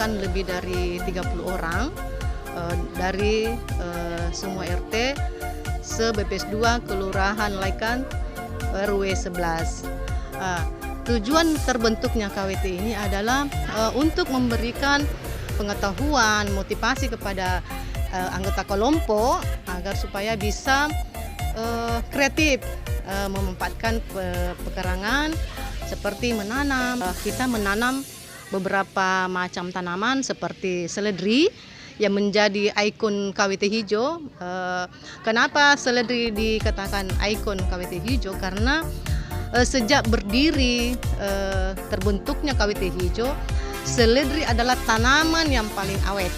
keseluruhan lebih dari 30 orang dari semua RT se-BPS 2 Kelurahan Laikan RW 11. Tujuan terbentuknya KWT ini adalah untuk memberikan pengetahuan, motivasi kepada anggota kelompok agar supaya bisa kreatif memanfaatkan pekarangan seperti menanam. Kita menanam beberapa macam tanaman seperti seledri yang menjadi ikon KWT hijau. Kenapa seledri dikatakan ikon KWT hijau? Karena sejak berdiri terbentuknya KWT hijau, seledri adalah tanaman yang paling awet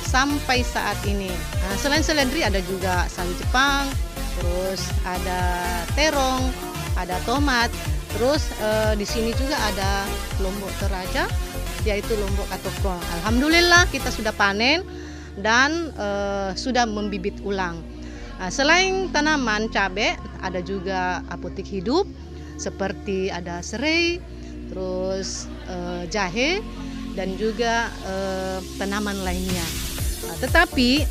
sampai saat ini. Selain seledri ada juga sawi Jepang, terus ada terong, ada tomat, terus di sini juga ada lombok teraja, yaitu lombok katokong. Alhamdulillah kita sudah panen dan sudah membibit ulang. Selain tanaman cabai, ada juga apotik hidup seperti ada serai, terus jahe dan juga tanaman lainnya. Tetapi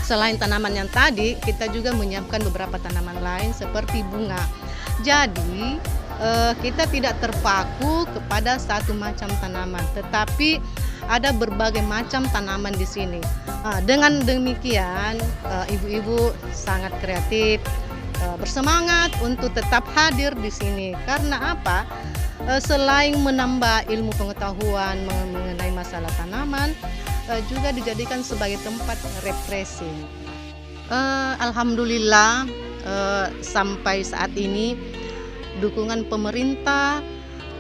selain tanaman yang tadi, kita juga menyiapkan beberapa tanaman lain seperti bunga. Jadi kita tidak terpaku kepada satu macam tanaman, tetapi ada berbagai macam tanaman di sini. Dengan demikian, ibu-ibu sangat kreatif, bersemangat untuk tetap hadir di sini. Karena apa? Selain menambah ilmu pengetahuan mengenai masalah tanaman, juga dijadikan sebagai tempat refreshing. Alhamdulillah sampai saat ini dukungan pemerintah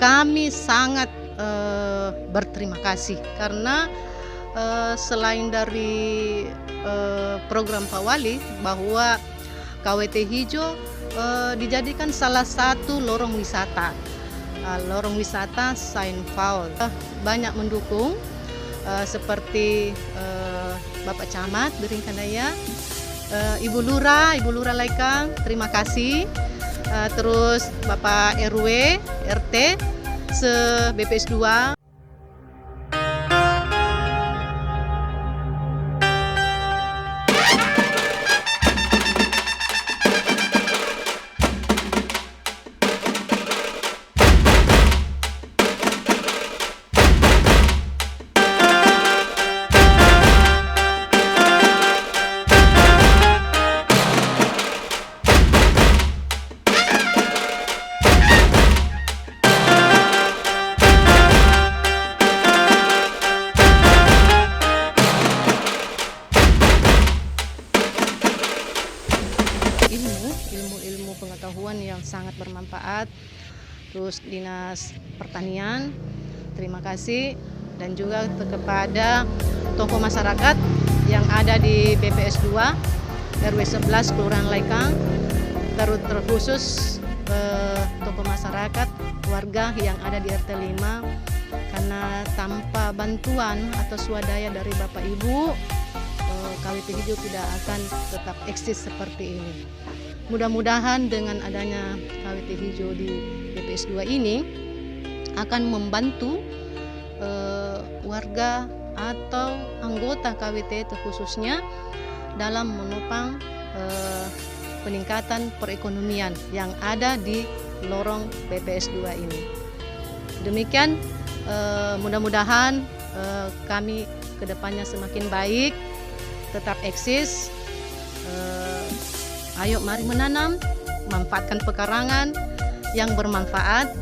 kami sangat berterima kasih karena selain dari program Pak Wali bahwa KWT hijau dijadikan salah satu lorong wisata. Lorong wisata Saint Paul banyak mendukung seperti Bapak Camat Beringkandaya, Ibu Lurah Laikang, terima kasih. Terus Bapak RW, RT, se-BPS 2. ilmu pengetahuan yang sangat bermanfaat. Terus Dinas Pertanian, terima kasih, dan juga kepada tokoh masyarakat yang ada di BPS 2 RW 11 Kelurahan Laikang, terkhusus tokoh masyarakat warga yang ada di RT 5, karena tanpa bantuan atau swadaya dari Bapak Ibu, KWT hijau tidak akan tetap eksis seperti ini. Mudah-mudahan dengan adanya KWT hijau di BPS 2 ini akan membantu warga atau anggota KWT terkhususnya dalam menopang peningkatan perekonomian yang ada di lorong BPS 2 ini. Demikian, mudah-mudahan kami kedepannya semakin baik, tetap eksis. Ayo mari menanam, manfaatkan pekarangan yang bermanfaat.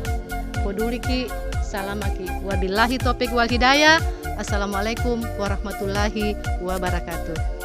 Poduliki, salamaki. Wabillahi taufiq wal hidayah. Assalamualaikum warahmatullahi wabarakatuh.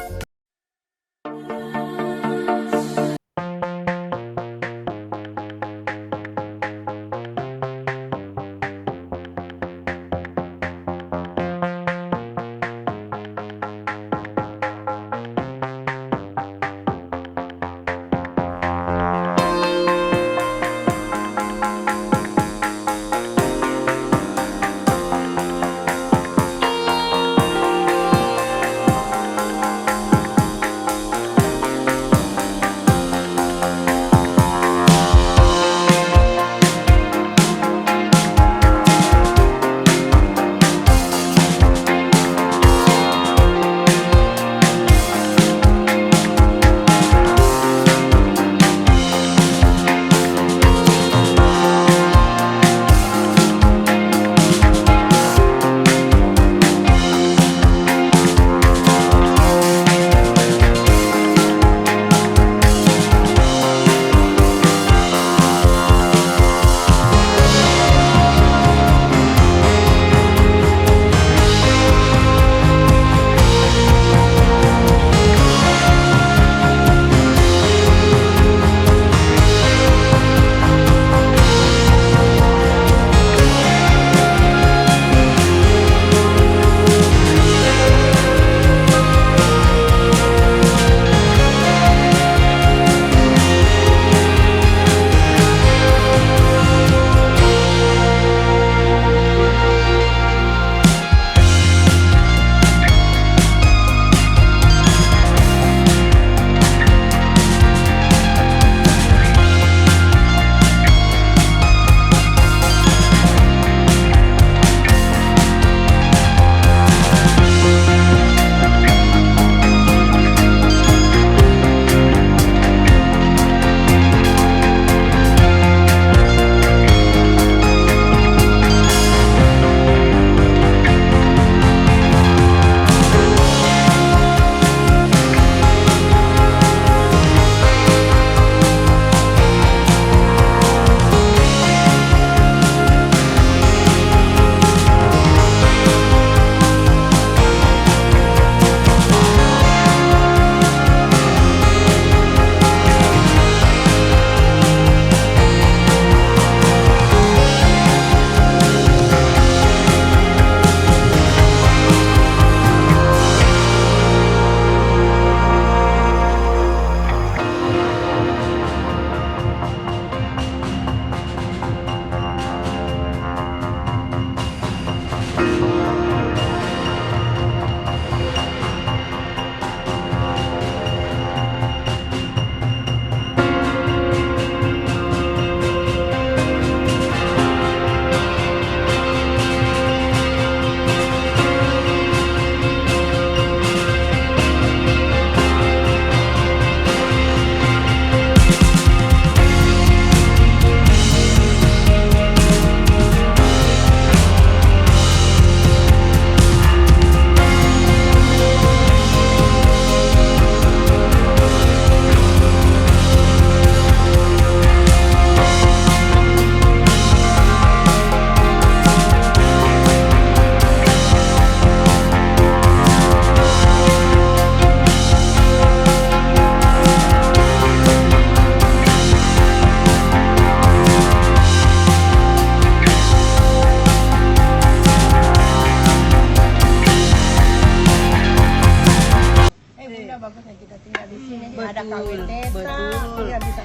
bagusnya kita tinggal di sini. Ada Betul, KWT, betul. ya bisa.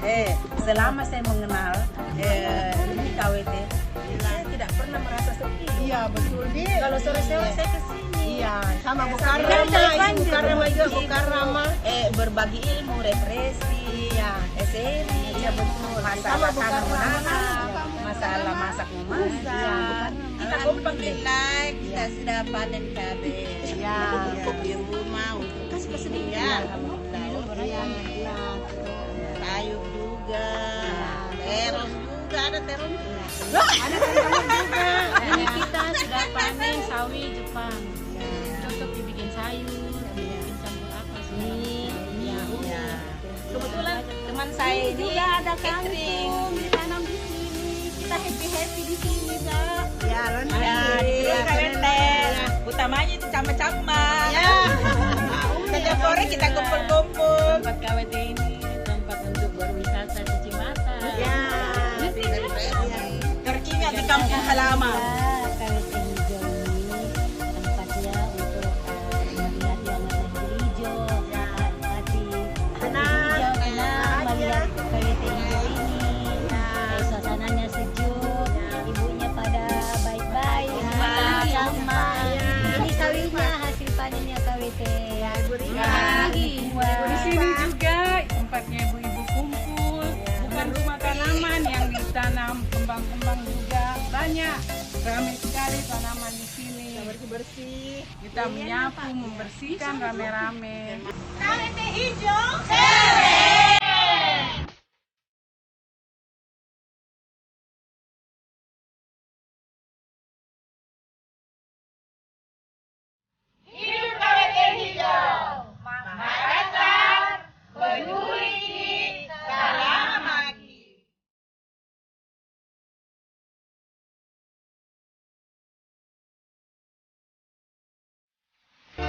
Selama saya mengenal ini KWT, saya tidak pernah merasa sepi. Iya betul di. Kalau sore-sore saya ke sini. Iya, sama Bukarama, Bukarama juga Bukarama. Berbagi ilmu, refreshing, Iya. seri, Iya betul. masalah Sama tanam Bukarama. menanam, masalah masak memasak. Kita kompak deh. Kita sudah panen cabai. Iya. Untuk di rumah, untuk Kasih sedikit. ya. Iya. Sayur juga, terong juga ada terong. Ada teman juga. Ini kita sudah panen sawi Jepang. Cocok dibikin sayur, dibikin campur apa sih? Ya. Kebetulan teman saya ini Juga ada catering. kangkung ditanam di sini. Kita happy di sini, Kak. Ya, Ya, KWT. Utamanya itu cama-cama. Ya. Setiap sore kita kumpul-kumpul. Tempat KWT ini tempat untuk berwisata cuci mata. Ya. Terkini di kampung halaman. KWT hijau ini tempatnya untuk melihat yang ada hijau, hati Tenang. hijau, tenang, melihat KWT hijau ini. Suasananya sejuk, ibunya pada baik-baik, sama. Ini kawinnya, hasil panennya KWT. Di sini juga tempatnya ibu-ibu kumpul, bukan rumah tanaman yang ditanam, kembang-kembang juga banyak, ramai sekali tanaman di sini. Bersih. Kita menyapu, membersihkan rame-rame. KWT hijau.